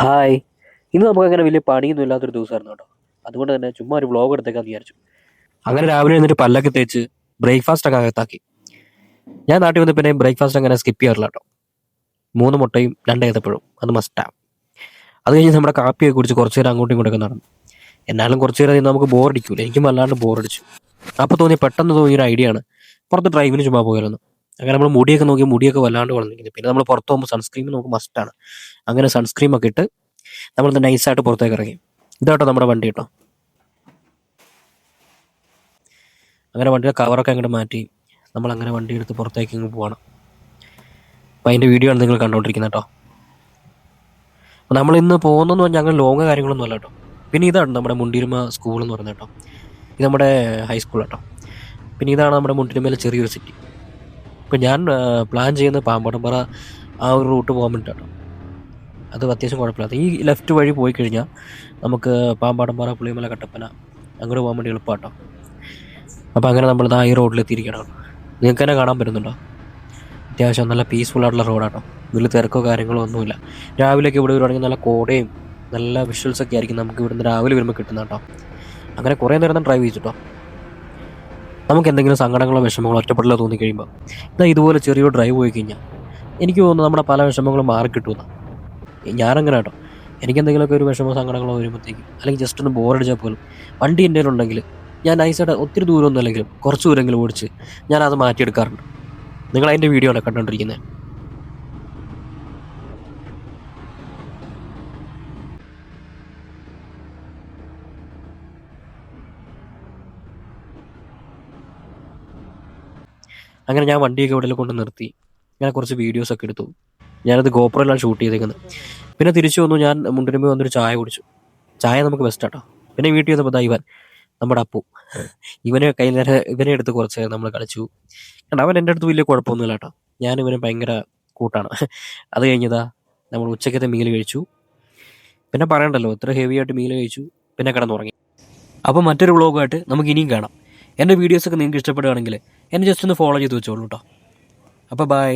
Hi. ഇന്ന് നമുക്കങ്ങനെ വലിയ പണിയൊന്നും ഇല്ലാത്തൊരു ദിവസമായിരുന്നു കേട്ടോ. അതുകൊണ്ട് തന്നെ ചുമ്മാ ഒരു വ്ളോഗ് എടുത്തേക്കാന്ന് വിചാരിച്ചു. അങ്ങനെ രാവിലെ എഴുന്നേറ്റ് പല്ലൊക്കെ തേച്ച് ബ്രേക്ക്ഫാസ്റ്റ് ഒക്കെ അകത്താക്കി. ഞാൻ നാട്ടിൽ വന്ന് പിന്നെ ബ്രേക്ക്ഫാസ്റ്റ് അങ്ങനെ സ്കിപ്പ് ചെയ്യാറില്ല കേട്ടോ. 3 മുട്ടയും 2 ഏത്തപ്പഴവും അത് മസ്റ്റാണ്. അത് കഴിഞ്ഞ് നമ്മുടെ കാപ്പിയൊക്കെ കുടിച്ച് കുറച്ച് നേരം അങ്ങോട്ടും ഇങ്ങോട്ടൊക്കെ നടന്നു. എന്നാലും കുറച്ച് നേരം നിന്ന് നമുക്ക് ബോറടിക്കൂല. എനിക്കും വല്ലാണ്ട് ബോറടിച്ചു. അപ്പോൾ പെട്ടെന്ന് തോന്നിയൊരു ഐഡിയ ആണ്, പുറത്ത് ഡ്രൈവിന് ചുമ്മാ പോയാലൊന്ന്. അങ്ങനെ നമ്മൾ മുടിയൊക്കെ നോക്കി, മുടിയൊക്കെ വല്ലാണ്ട് വളർന്നിരിക്കുന്നു. പിന്നെ നമ്മൾ പുറത്ത് പോകുമ്പോൾ സൺസ്ക്രീൻ നമുക്ക് മസ്റ്റാണ്. അങ്ങനെ സൺസ്ക്രീം ഒക്കെ ഇട്ട് നമ്മളൊന്ന് നൈസായിട്ട് പുറത്തേക്ക് ഇറങ്ങി. ഇതാട്ടോ നമ്മുടെ വണ്ടി കേട്ടോ. അങ്ങനെ വണ്ടിയുടെ കവറൊക്കെ അങ്ങോട്ട് മാറ്റി നമ്മൾ അങ്ങനെ വണ്ടി എടുത്ത് പുറത്തേക്ക് ഇങ്ങ് പോവാണ്. അപ്പോൾ അതിൻ്റെ വീഡിയോ ആണ് നിങ്ങൾ കണ്ടുകൊണ്ടിരിക്കുന്നത് കേട്ടോ. അപ്പോൾ നമ്മൾ ഇന്ന് പോകുന്നതെന്ന് പറഞ്ഞാൽ അങ്ങനെ ലോങ് കാര്യങ്ങളൊന്നും അല്ല കേട്ടോ. പിന്നെ ഇതാണ് നമ്മുടെ മുണ്ടിരുമ സ്കൂൾ എന്ന് പറയുന്നത് കേട്ടോ. ഇത് നമ്മുടെ ഹൈസ്കൂൾ കേട്ടോ. പിന്നെ ഇതാണ് നമ്മുടെ മുണ്ടിരുമയിലെ ചെറിയൊരു സിറ്റി. ഇപ്പോൾ ഞാൻ പ്ലാൻ ചെയ്യുന്നത് പാമ്പാടംപാറ ആ ഒരു റൂട്ട് പോകാൻ വേണ്ടിയിട്ടോ. അത് അത്യാവശ്യം കുഴപ്പമില്ലാത്ത ഈ ലെഫ്റ്റ് വഴി പോയി കഴിഞ്ഞാൽ നമുക്ക് പാമ്പാടംപാറ, പുളിയമല, കട്ടപ്പന അങ്ങോട്ട് പോകാൻ വേണ്ടി എളുപ്പമാട്ടോ. അപ്പോൾ അങ്ങനെ നമ്മൾ ഈ റോഡിലെത്തിയിരിക്കണം. നിങ്ങൾക്ക് തന്നെ കാണാൻ പറ്റുന്നുണ്ടോ? അത്യാവശ്യം നല്ല പീസ്ഫുൾ ആയിട്ടുള്ള റോഡാട്ടോ. ഇതിൽ തിരക്കോ കാര്യങ്ങളോ ഒന്നുമില്ല. രാവിലെയൊക്കെ ഇവിടെ വരുവാണെങ്കിൽ നല്ല കോടയും നല്ല വിഷ്വൽസൊക്കെ ആയിരിക്കും നമുക്ക് ഇവിടുന്ന് രാവിലെ വരുമ്പോൾ കിട്ടുന്നത് കേട്ടോ. അങ്ങനെ കുറേ നേരം ഡ്രൈവ് ചെയ്തിട്ടോ. നമുക്ക് എന്തെങ്കിലും സങ്കടങ്ങളോ വിഷമങ്ങളോ ഒറ്റപ്പെടലോ തോന്നിക്കഴിയുമ്പോൾ ഇതുപോലെ ചെറിയൊരു ഡ്രൈവ് പോയി കഴിഞ്ഞാൽ എനിക്ക് തോന്നുന്നു നമ്മുടെ പല വിഷമങ്ങളും മാറിക്കിട്ടുമെന്നാണ്. ഞാനങ്ങനെ കേട്ടോ. എനിക്കെന്തെങ്കിലുമൊക്കെ ഒരു വിഷമോ സങ്കടങ്ങളോ വരുമ്പോഴത്തേക്കും, അല്ലെങ്കിൽ ജസ്റ്റ് ഒന്ന് ബോറടിച്ചാൽ പോലും വണ്ടി എൻ്റെ ഉണ്ടെങ്കിൽ ഞാൻ നൈസായിട്ട് ഒത്തിരി ദൂരമൊന്നും അല്ലെങ്കിലും കുറച്ച് ദൂരമെങ്കിലും ഓടിച്ച് ഞാനത് മാറ്റിയെടുക്കാറുണ്ട്. നിങ്ങൾ അതിൻ്റെ വീഡിയോ ആണ് കണ്ടുകൊണ്ടിരിക്കുന്നത്. അങ്ങനെ ഞാൻ വണ്ടിയൊക്കെ ഇവിടെ കൊണ്ട് നിർത്തി ഞാൻ കുറച്ച് വീഡിയോസൊക്കെ എടുത്തു. ഞാനത് ഗോപ്രോയിലാണ് ഷൂട്ട് ചെയ്തേക്കുന്നത്. പിന്നെ തിരിച്ചു വന്നു. ഞാൻ മുണ്ടിരുമ്പോൾ വന്നൊരു ചായ കുടിച്ചു. ചായ നമുക്ക് ബെസ്റ്റാട്ടോ. പിന്നെ വീട്ടിൽ വന്നപ്പോൾ ഇവൻ നമ്മുടെ അപ്പു, ഇവനെ എടുത്ത് കുറച്ച് നേരം നമ്മൾ കളിച്ചു. കാരണം അവൻ എൻ്റെ അടുത്ത് വലിയ കുഴപ്പമൊന്നുമില്ല കേട്ടോ. ഞാൻ ഇവന് ഭയങ്കര കൂട്ടാണ്. അത് കഴിഞ്ഞതാ നമ്മൾ ഉച്ചക്കത്തെ മീൽ കഴിച്ചു. പിന്നെ പറയണ്ടല്ലോ, ഇത്ര ഹെവി ആയിട്ട് മീൽ കഴിച്ചു. പിന്നെ കിടന്നുറങ്ങി. അപ്പോൾ മറ്റൊരു വ്ളോഗുമായിട്ട് നമുക്ക് ഇനിയും കാണാം. എൻ്റെ വീഡിയോസൊക്കെ നിങ്ങൾക്ക് ഇഷ്ടപ്പെടുകയാണെങ്കിൽ എന്നെ ജസ്റ്റ് ഒന്ന് ഫോളോ ചെയ്ത് വെച്ചോളൂ കേട്ടോ. അപ്പോൾ ബൈ.